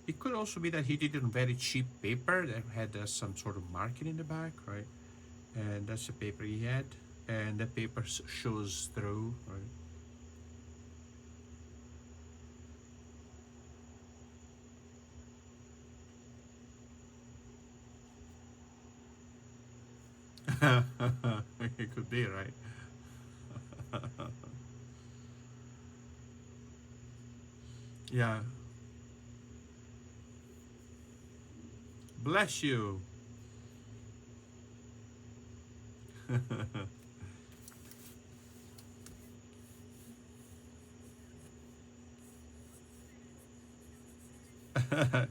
It could also be that he did it on very cheap paper that had some sort of marking in the back, right? And that's the paper he had, and the paper shows through, right? It could be, right? Yeah. Bless you.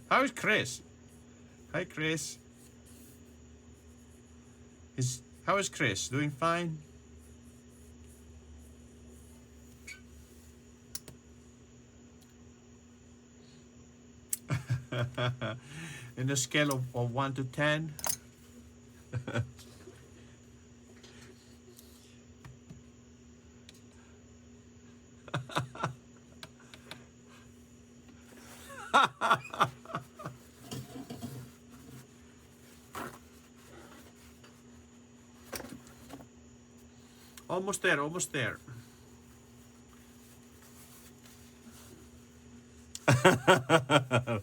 How is Chris? Hi, Chris. How is Chris? Doing fine? In a scale of 1 to 10? Almost there, almost there.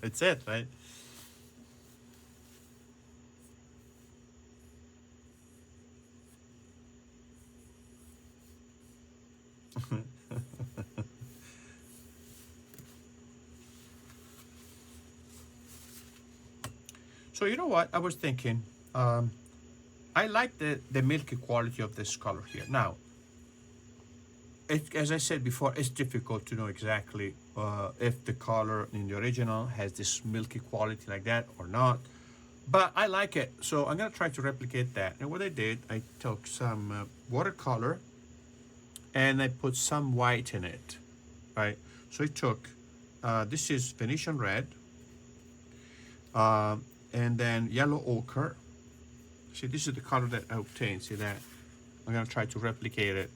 That's it, right? So you know what? I was thinking, I like the milky quality of this color here. Now, as I said before, it's difficult to know exactly if the color in the original has this milky quality like that or not. But I like it, so I'm gonna try to replicate that. And what I did, I took some watercolor and I put some white in it, right? So I took, this is Venetian red, uh, and then yellow ochre. See, this is the color that I obtained. See that? I'm gonna try to replicate it.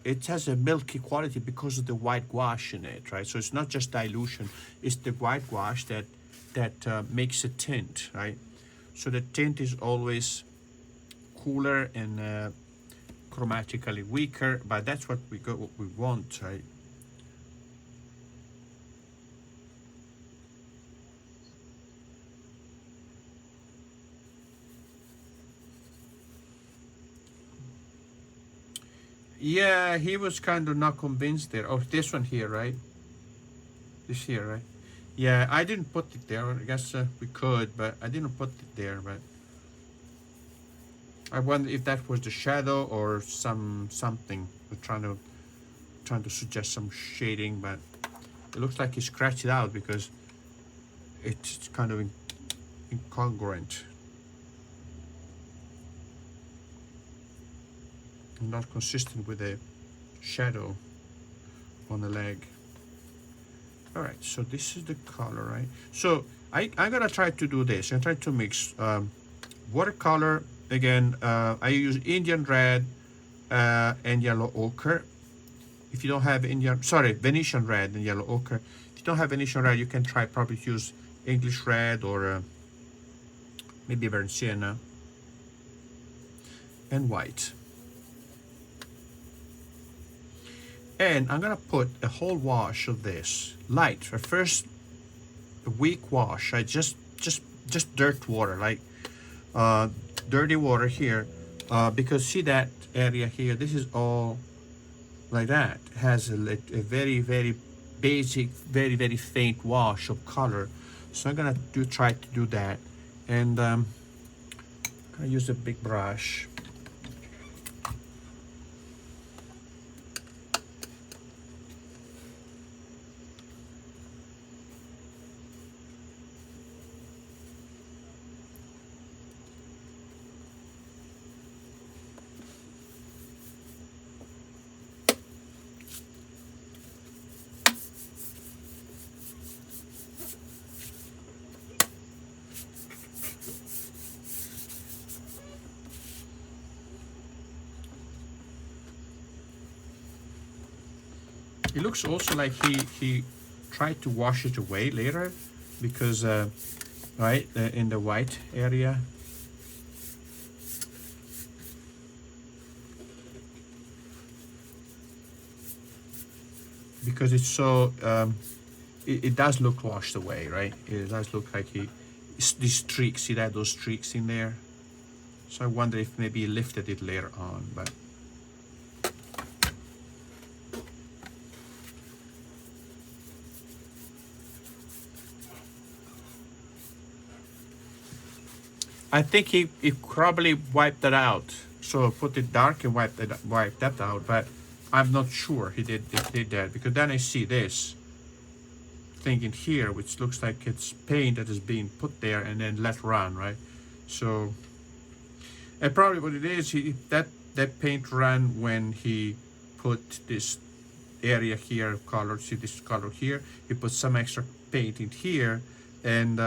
It has a milky quality because of the white gouache in it, right? So it's not just dilution; it's the white gouache that makes a tint, right? So the tint is always cooler and chromatically weaker, but that's what we want, right? Yeah, he was kind of not convinced there. Oh, this one here, right? This here, right? Yeah, I didn't put it there. I guess we could, but I didn't put it there. But I wonder if that was the shadow or something. We're trying to suggest some shading, but it looks like he scratched it out because it's kind of incongruent and not consistent with the shadow on the leg. All right, so this is the color, right? So I'm gonna try to do this. I'm trying to mix watercolor again. I use Indian red and yellow ochre. If you don't have Venetian red and yellow ochre. If you don't have Venetian red, you can try probably to use English red or maybe burnt sienna and white. And I'm gonna put a whole wash of this light. First, a weak wash. I just dirt water, like dirty water here, because see that area here. This is all like that. It has a very basic, very faint wash of color. So I'm gonna try to do that, and I'm gonna use a big brush. It looks also like he tried to wash it away later, because right in the white area. Because it's so it does look washed away, right? It does look like these streaks. See that, those streaks in there? So I wonder if maybe he lifted it later on, but I think he probably wiped that out. So put it dark and wiped that out, but I'm not sure he did that, because then I see this thing in here which looks like it's paint that is being put there and then let run, right? So and probably what it is, that paint ran when he put this area here color. See this color here? He put some extra paint in here, and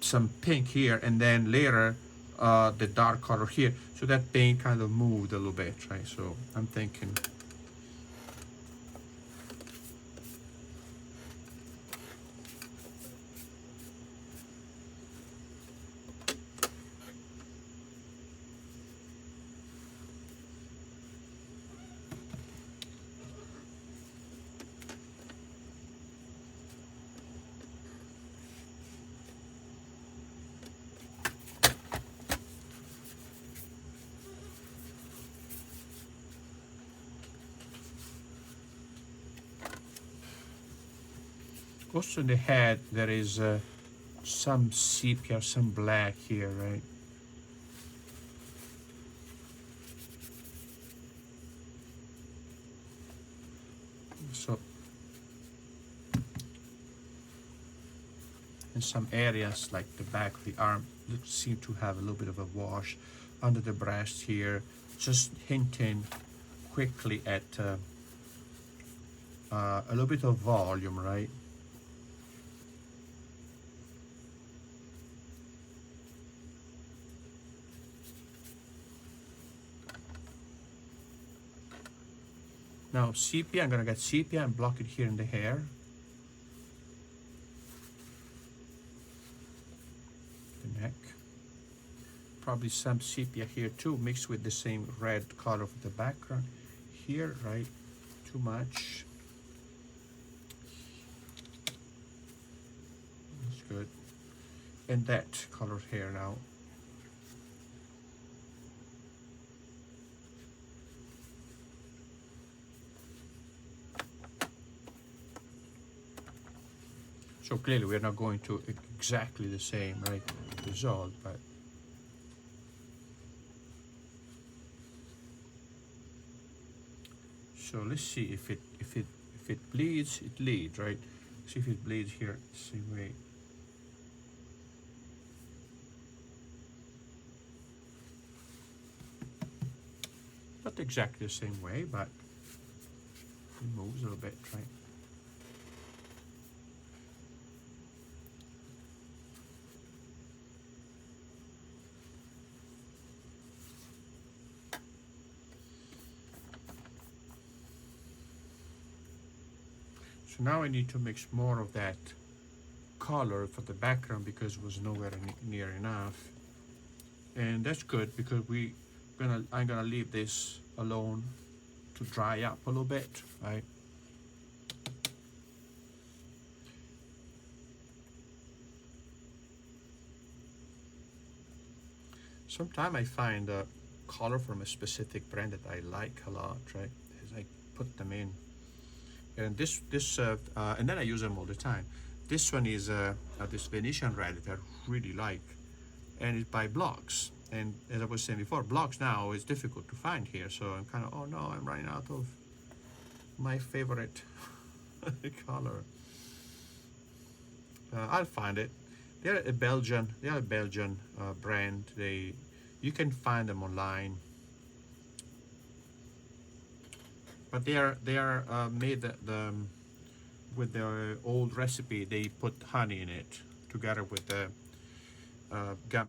some pink here, and then later the dark color here. So that paint kind of moved a little bit, right? So I'm thinking. Also in the head there is some sepia, some black here, right? So in some areas like the back of the arm seem to have a little bit of a wash under the breast here, just hinting quickly at a little bit of volume, right? Now sepia, I'm gonna get sepia and block it here in the hair. The neck. Probably some sepia here too, mixed with the same red color of the background. Here, right? Too much. That's good. And that color here now. So clearly we're not going to exactly the same, right, result, but so let's see if it bleeds, it leads, right? See if it bleeds here the same way. Not exactly the same way, but it moves a little bit, right? So now I need to mix more of that color for the background because it was nowhere near enough. And that's good because I'm gonna leave this alone to dry up a little bit, right? Sometimes I find a color from a specific brand that I like a lot, right? As I put them in. And and then I use them all the time. This one is this Venetian red that I really like, and it's by Blocks. And as I was saying before, Blocks now is difficult to find here, so I'm kind of, oh no, I'm running out of my favorite color. I'll find it. They're a Belgian brand. You can find them online. But they are made with the old recipe. They put honey in it together with the gum.